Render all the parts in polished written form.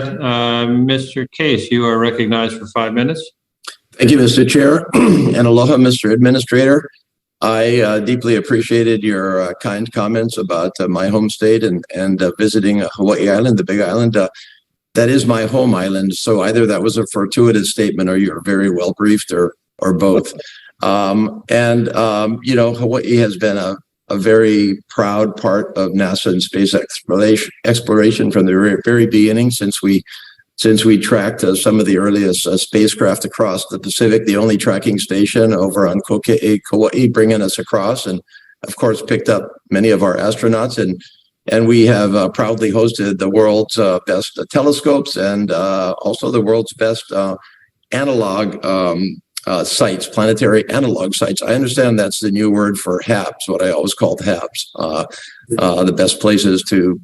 Mr. Case, you are recognized for 5 minutes. Thank you, Mr. Chair, and aloha, Mr. Administrator. I deeply appreciated your kind comments about my home state and visiting Hawaii Island, the Big Island. That is my home island, so either that was a fortuitous statement or you're very well briefed, or both. You know, Hawaii has been a very proud part of NASA and space exploration from the very beginning, since we tracked some of the earliest spacecraft across the Pacific, the only tracking station over on Koke'e, Kauai, bringing us across, and of course picked up many of our astronauts, and we have proudly hosted the world's best telescopes and also the world's best analog sites, planetary analog sites. I understand that's the new word for HABs, what I always called HABs, the best places to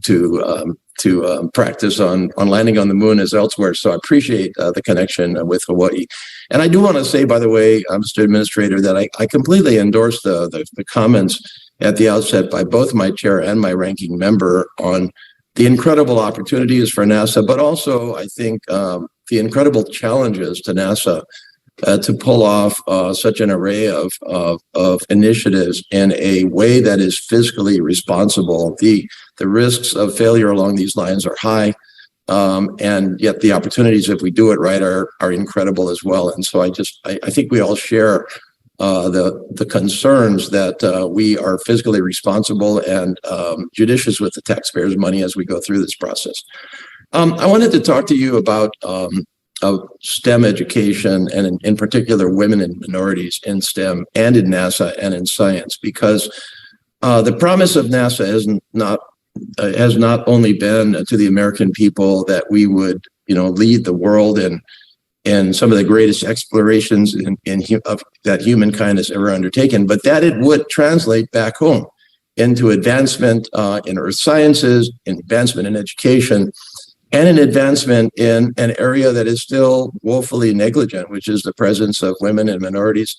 practice on landing on the moon as elsewhere. So I appreciate the connection with Hawaii. And I do want to say, by the way, Mr. Administrator, that I completely endorse the comments at the outset by both my chair and my ranking member on the incredible opportunities for NASA, but also I think the incredible challenges to NASA to pull off such an array of initiatives in a way that is fiscally responsible. The risks of failure along these lines are high, and yet the opportunities, if we do it right, are incredible as well. And so I think we all share the concerns that we are fiscally responsible and judicious with the taxpayers' money as we go through this process. I wanted to talk to you about of STEM education, and in particular women and minorities in STEM and in NASA and in science, because the promise of NASA has not only been to the American people that we would, you know, lead the world in some of the greatest explorations that humankind has ever undertaken, but that it would translate back home into advancement in earth sciences, in advancement in education, and an advancement in an area that is still woefully negligent, which is the presence of women and minorities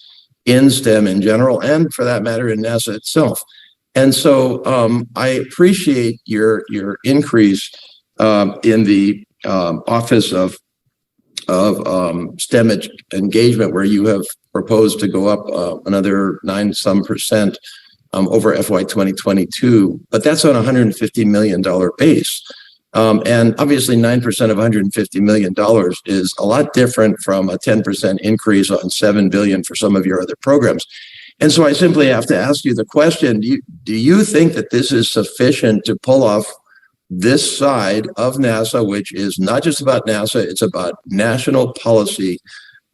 in STEM in general, and for that matter in NASA itself. And so I appreciate your increase in the Office of STEM engagement, where you have proposed to go up another 9% over FY 2022, but that's on a $150 million base. And obviously 9% of $150 million is a lot different from a 10% increase on $7 billion for some of your other programs. And so I simply have to ask you the question, do you think that this is sufficient to pull off this side of NASA, which is not just about NASA, it's about national policy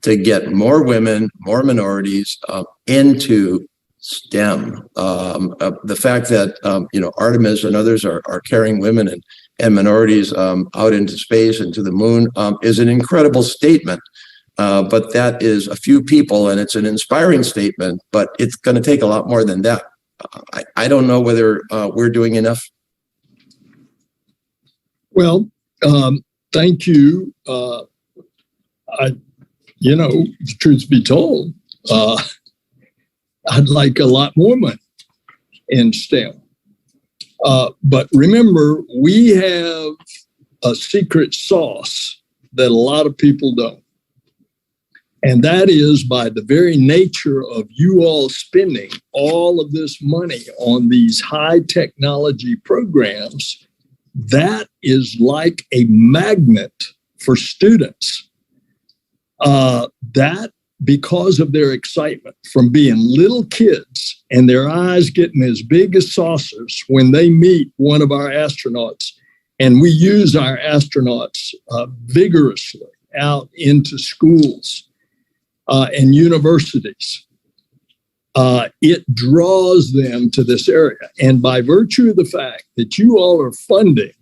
to get more women, more minorities into STEM? The fact that, you know, Artemis and others are carrying women and minorities out into space and to the moon is an incredible statement. But that is a few people, and it's an inspiring statement, but it's going to take a lot more than that. I don't know whether we're doing enough. Well, thank you. You know, the truth be told, I'd like a lot more money in STEM. But remember, we have a secret sauce that a lot of people don't. And that is, by the very nature of you all spending all of this money on these high technology programs, that is like a magnet for students. That, because of their excitement from being little kids and their eyes getting as big as saucers when they meet one of our astronauts, and we use our astronauts vigorously out into schools and universities, it draws them to this area. And by virtue of the fact that you all are funding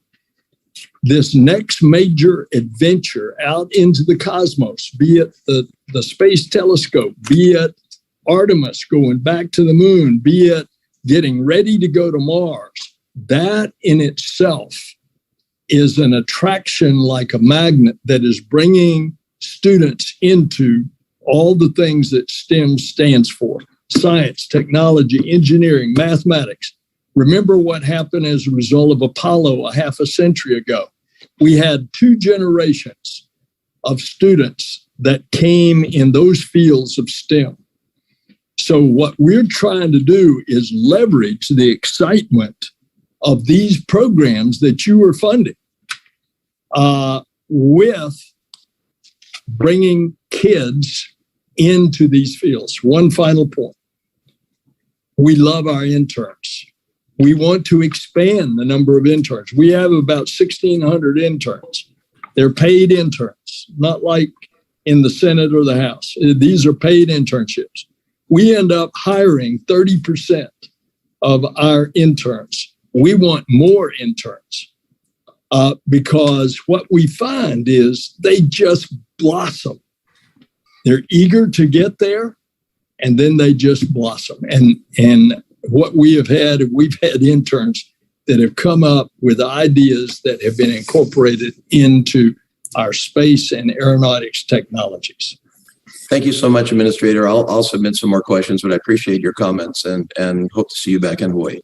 this next major adventure out into the cosmos, be it the space telescope, be it Artemis going back to the moon, be it getting ready to go to Mars, that in itself is an attraction like a magnet that is bringing students into all the things that STEM stands for: science, technology, engineering, mathematics. Remember what happened as a result of Apollo a half a century ago. we had 2 generations of students that came in those fields of STEM. So what we're trying to do is leverage the excitement of these programs that you are funding with bringing kids into these fields. One final point. We love our interns. We want to expand the number of interns. We have about 1,600 interns. They're paid interns, not like in the Senate or the House. These are paid internships. We end up hiring 30% of our interns. We want more interns because what we find is they just blossom. They're eager to get there, and then they just blossom. And what we've had interns that have come up with ideas that have been incorporated into our space and aeronautics technologies. Thank you so much, Administrator. I'll submit some more questions, but I appreciate your comments and hope to see you back in Hawaii.